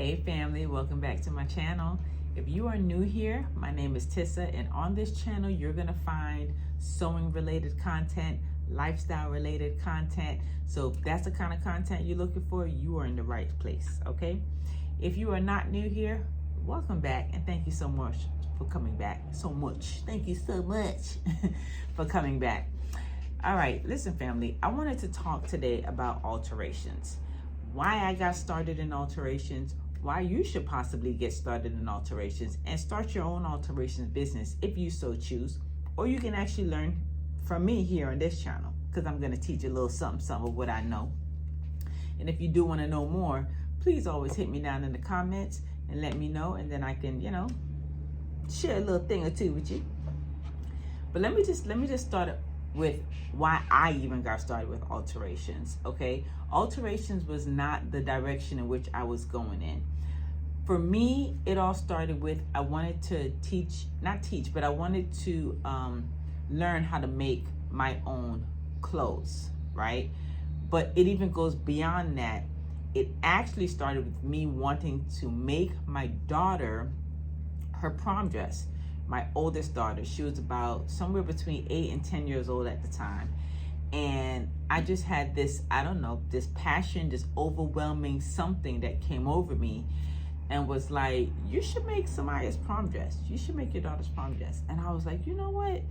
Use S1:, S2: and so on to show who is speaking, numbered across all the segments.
S1: Hey family, welcome back to my channel. If you are new here, my name is Tissa, and on this channel you're gonna find sewing related content, lifestyle related content. So if that's the kind of content you're looking for, you are in the right place, okay? If you are not new here, welcome back, and thank you so much for coming back. Thank you so much for coming back. All right, listen family, I wanted to talk today about alterations. Why I got started in alterations, why you should possibly get started in alterations, and start your own alterations business if you so choose. Or you can actually learn from me here on this channel, because I'm going to teach you a little something of what I know. And if you do want to know more, please always hit me down in the comments and let me know, and then I can, share a little thing or two with you. But let me just start with why I even got started with alterations, okay? Alterations was not the direction in which I was going in. For me, it all started with, I wanted to I wanted to learn how to make my own clothes, right? But it even goes beyond that. It actually started with me wanting to make my daughter her prom dress. My oldest daughter, she was about somewhere between 8 and 10 years old at the time. And I just had this, this passion, this overwhelming something that came over me and was like, you should make Samaya's prom dress. You should make your daughter's prom dress. And I was like, you know what?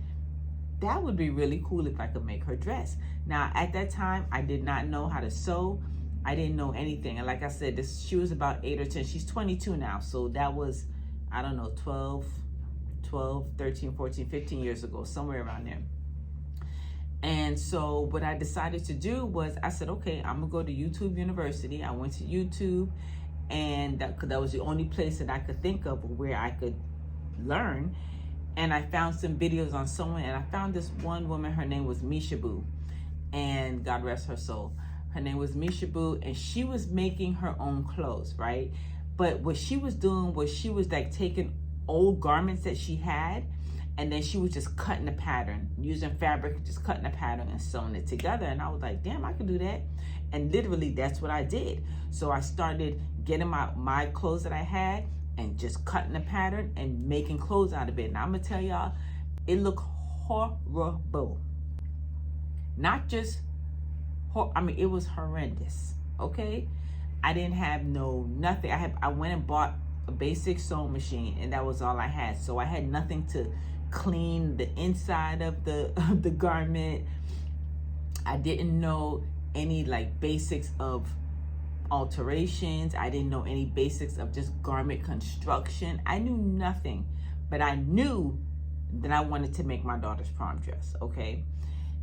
S1: That would be really cool if I could make her dress. Now, at that time, I did not know how to sew. I didn't know anything. And like I said, she was about 8 or 10. She's 22 now. So that was, 12, 13, 14, 15 years ago, somewhere around there. And so what I decided to do was I said, okay, I'm gonna go to YouTube University. I went to YouTube, and that was the only place that I could think of where I could learn. And I found some videos on sewing, and I found this one woman, her name was Misha Boo, and God rest her soul. Her name was Misha Boo, and she was making her own clothes, right? But what she was doing was she was like taking old garments that she had, and then she was just cutting a pattern, using fabric, just cutting a pattern and sewing it together. And I was like, damn, I could do that. And literally that's what I did. So I started getting my clothes that I had and just cutting a pattern and making clothes out of it. And I'm gonna tell y'all, it looked horrible. Not just it was horrendous, okay? I didn't have nothing. I went and bought a basic sewing machine, and that was all I had. So I had nothing to clean the inside of the garment. I didn't know any basics of alterations. I didn't know any basics of just garment construction. I knew nothing, but I knew that I wanted to make my daughter's prom dress, okay?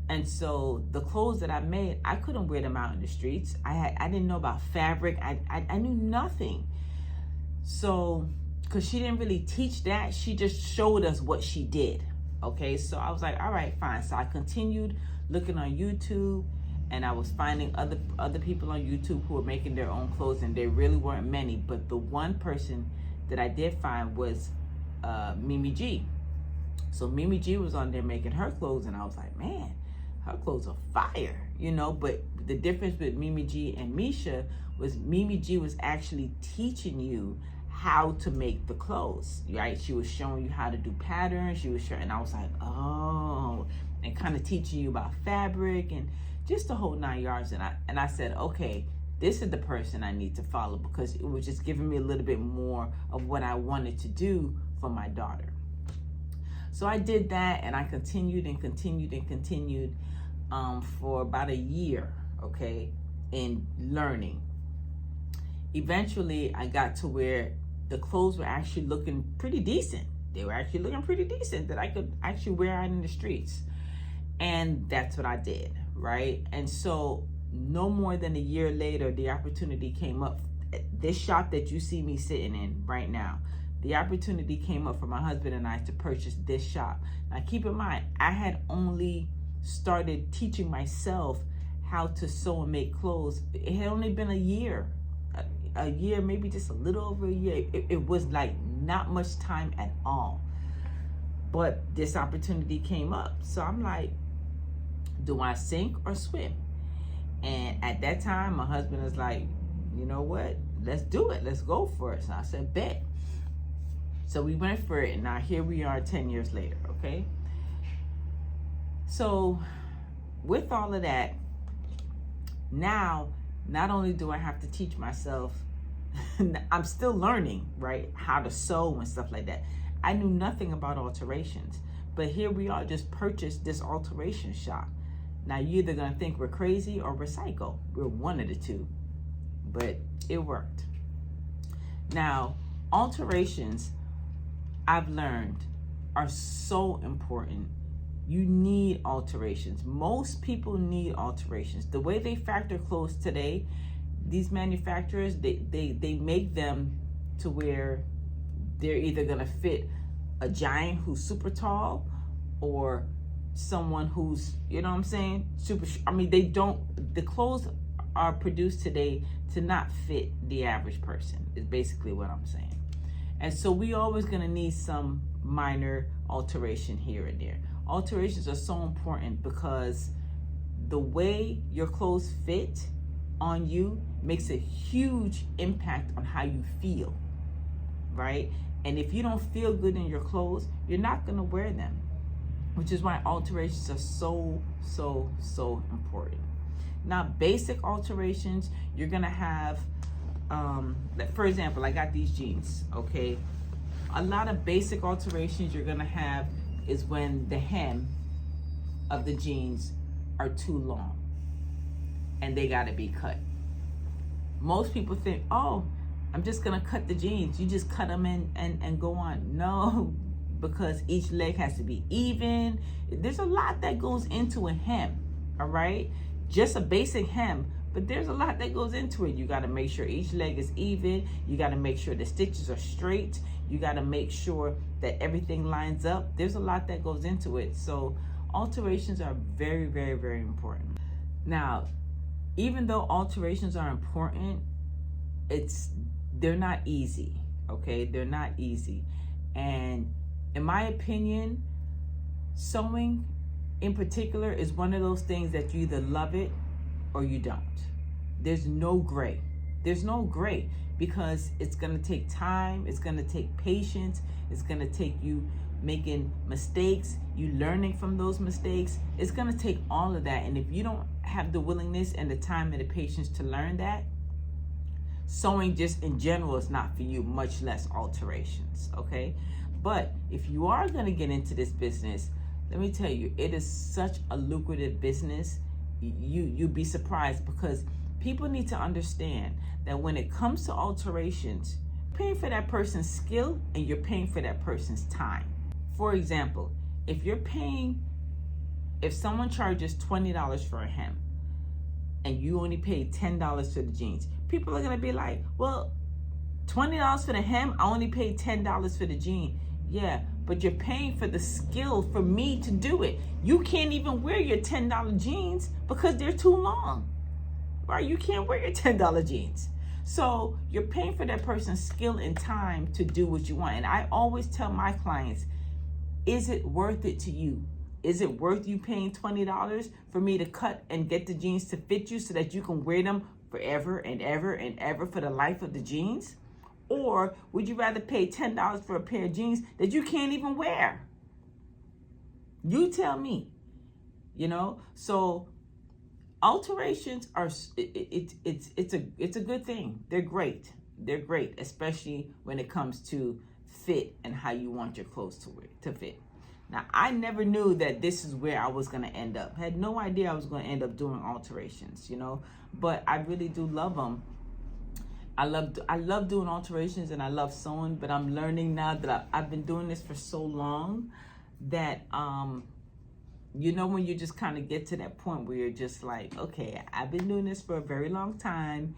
S1: And so the clothes that I made, I couldn't wear them out in the streets. I didn't know about fabric. I knew nothing. So, because she didn't really teach that, she just showed us what she did, okay? So I was like, all right, fine. So I continued looking on YouTube, and I was finding other people on YouTube who were making their own clothes, and there really weren't many. But the one person that I did find was Mimi G. So Mimi G was on there making her clothes, and I was like, man, her clothes are fire, But the difference with Mimi G and Misha was Mimi G was actually teaching you how to make the clothes, right? She was showing you how to do patterns. She was showing, and I was like, oh, and kind of teaching you about fabric and just the whole 9 yards. And I said, okay, this is the person I need to follow, because it was just giving me a little bit more of what I wanted to do for my daughter. So I did that, and I continued for about a year, okay, in learning. Eventually, I got to where the clothes were actually looking pretty decent. They were actually looking pretty decent that I could actually wear out in the streets. And that's what I did, right? And so no more than a year later, the opportunity came up. This shop that you see me sitting in right now, the opportunity came up for my husband and I to purchase this shop. Now keep in mind, I had only started teaching myself how to sew and make clothes. It had only been a year, maybe just a little over a year. It was like not much time at all. But this opportunity came up. So I'm like, do I sink or swim? And at that time, my husband was like, you know what? let's do it. Let's go for it. So I said, bet. So we went for it. And now here we are 10 years later, okay? So with all of that, now, not only do I have to teach myself, I'm still learning, right? How to sew and stuff like that. I knew nothing about alterations. But here we are, just purchased this alteration shop. Now, you're either going to think we're crazy or we're psycho. We're one of the two. But it worked. Now, alterations, I've learned, are so important. You need alterations. Most people need alterations. The way they factor clothes today, these manufacturers, they make them to where they're either going to fit a giant who's super tall or someone who's, you know what I'm saying, the clothes are produced today to not fit the average person, is basically what I'm saying. And so we always going to need some minor alteration here and there. Alterations are so important because the way your clothes fit on you makes a huge impact on how you feel, right? And if you don't feel good in your clothes, you're not going to wear them, which is why alterations are so important. Now, basic alterations, you're going to have, for example, I got these jeans, okay? A lot of basic alterations you're going to have is when the hem of the jeans are too long and they got to be cut. Most people think, oh, I'm just going to cut the jeans. You just cut them and go on. No, because each leg has to be even. There's a lot that goes into a hem, all right? Just a basic hem, but there's a lot that goes into it. You got to make sure each leg is even. You got to make sure the stitches are straight. You got to make sure that everything lines up. There's a lot that goes into it. So alterations are very important. Now, even though alterations are important, they're not easy, okay? They're not easy. And in my opinion, sewing in particular is one of those things that you either love it or you don't. There's no gray. There's no gray because it's going to take time. It's going to take patience. It's going to take you making mistakes, you learning from those mistakes. It's going to take all of that. And if you don't have the willingness and the time and the patience to learn that, sewing just in general is not for you, much less alterations, okay? But if you are going to get into this business, let me tell you, it is such a lucrative business. You'd be surprised because people need to understand that when it comes to alterations, you're paying for that person's skill and you're paying for that person's time. For example, if someone charges $20 for a hem and you only pay $10 for the jeans, people are going to be like, well, $20 for the hem, I only paid $10 for the jean. Yeah, but you're paying for the skill for me to do it. You can't even wear your $10 jeans because they're too long, right? You can't wear your $10 jeans. So you're paying for that person's skill and time to do what you want. And I always tell my clients, is it worth it to you? Is it worth you paying $20 for me to cut and get the jeans to fit you so that you can wear them forever and ever and ever for the life of the jeans? Or would you rather pay $10 for a pair of jeans that you can't even wear? You tell me, you know? So alterations are, it's a good thing. They're great. They're great, especially when it comes to fit and how you want your clothes to fit. Now, I never knew that this is where I was going to end up. I had no idea I was going to end up doing alterations, you know, but I really do love them. I love doing alterations and I love sewing, but I'm learning now that I've been doing this for so long that, you know, when you just kind of get to that point where you're just like, okay, I've been doing this for a very long time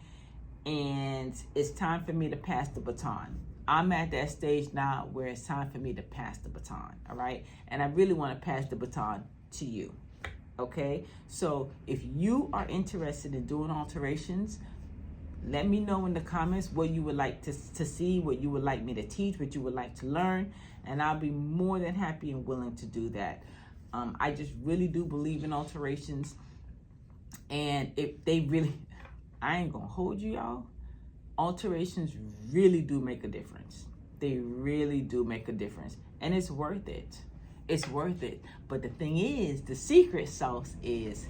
S1: and it's time for me to pass the baton. I'm at that stage now where it's time for me to pass the baton, all right? And I really want to pass the baton to you, okay? So if you are interested in doing alterations, let me know in the comments what you would like to see, what you would like me to teach, what you would like to learn, and I'll be more than happy and willing to do that. I just really do believe in alterations, and if they really, I ain't gonna hold you, y'all. alterations really do make a difference. They really do make a difference. And it's worth it. It's worth it. But the thing is, the secret sauce is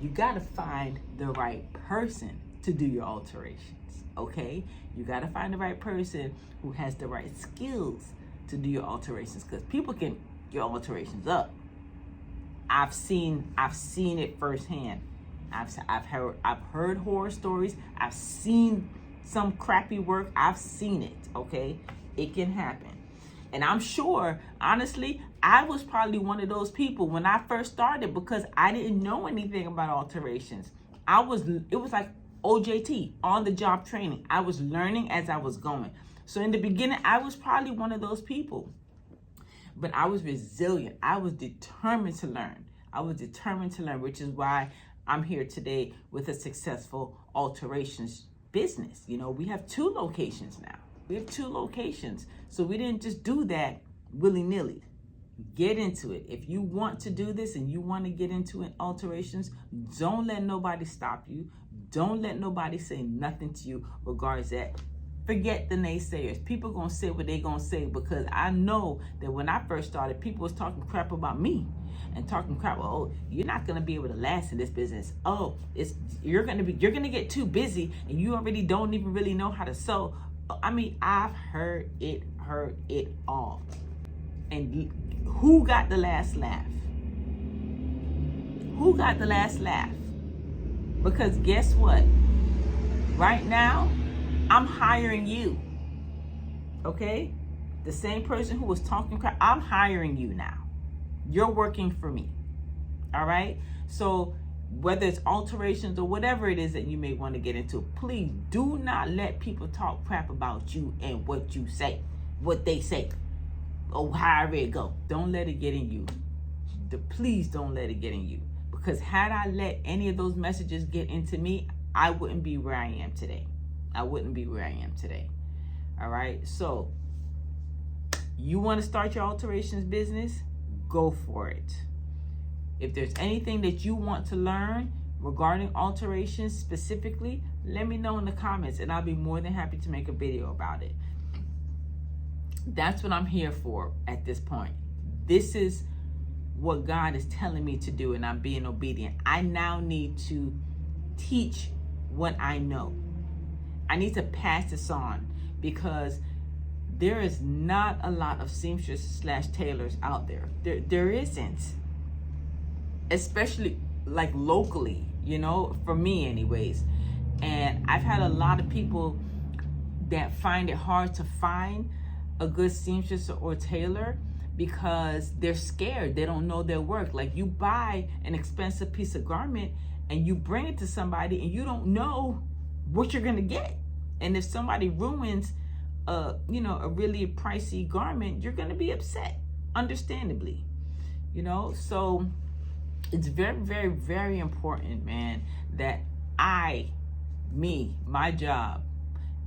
S1: you got to find the right person to do your alterations, okay? You got to find the right person who has the right skills to do your alterations, because people can get your alterations up. I've seen it firsthand. I've heard horror stories. I've seen some crappy work. I've seen it, okay? It can happen. And I'm sure, honestly, I was probably one of those people when I first started, because I didn't know anything about alterations. It was like OJT, on the job training. I was learning as I was going. So in the beginning, I was probably one of those people. But I was resilient. I was determined to learn. Which is why I'm here today with a successful alterations business. You know, we have 2 locations now. So we didn't just do that willy-nilly. Get into it. If you want to do this and you want to get into alterations, don't let nobody stop you. Don't let nobody say nothing to you regards that. Forget the naysayers. People gonna say what they gonna say, because I know that when I first started, people was talking crap about me and talking crap. Oh, you're not gonna be able to last in this business. Oh, you're gonna get too busy and you already don't even really know how to sew. I mean, I've heard it all. And who got the last laugh? Who got the last laugh? Because guess what? Right now, I'm hiring you. Okay? The same person who was talking crap, I'm hiring you now. You're working for me. All right? So whether it's alterations or whatever it is that you may want to get into, please do not let people talk crap about you and what you say, what they say, or however it go. Don't let it get in you. Please don't let it get in you. Because had I let any of those messages get into me, I wouldn't be where I am today. All right? So you want to start your alterations business? Go for it. If there's anything that you want to learn regarding alterations specifically, let me know in the comments and I'll be more than happy to make a video about it. That's what I'm here for at this point. This is what God is telling me to do and I'm being obedient. I now need to teach what I know. I need to pass this on, because there is not a lot of seamstresses / tailors out there. There isn't. Especially like locally, you know, for me anyways. And I've had a lot of people that find it hard to find a good seamstress or tailor because they're scared. They don't know their work. Like, you buy an expensive piece of garment and you bring it to somebody and you don't know what you're gonna get. And if somebody ruins a really pricey garment, you're gonna be upset, understandably, you know. So it's very, very, very important, man, that my job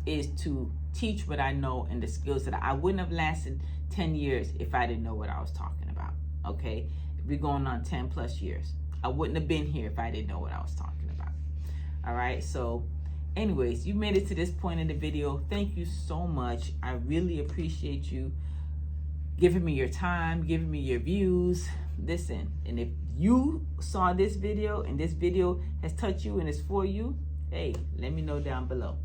S1: is to teach what I know and the skills that I wouldn't have lasted 10 years if I didn't know what I was talking about, okay? We're going on 10 plus years. I wouldn't have been here if I didn't know what I was talking about, all right? So anyways, you made it to this point in the video. Thank you so much. I really appreciate you giving me your time, giving me your views. Listen, and if you saw this video and this video has touched you and it's for you, hey, let me know down below.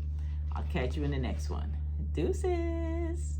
S1: I'll catch you in the next one. Deuces.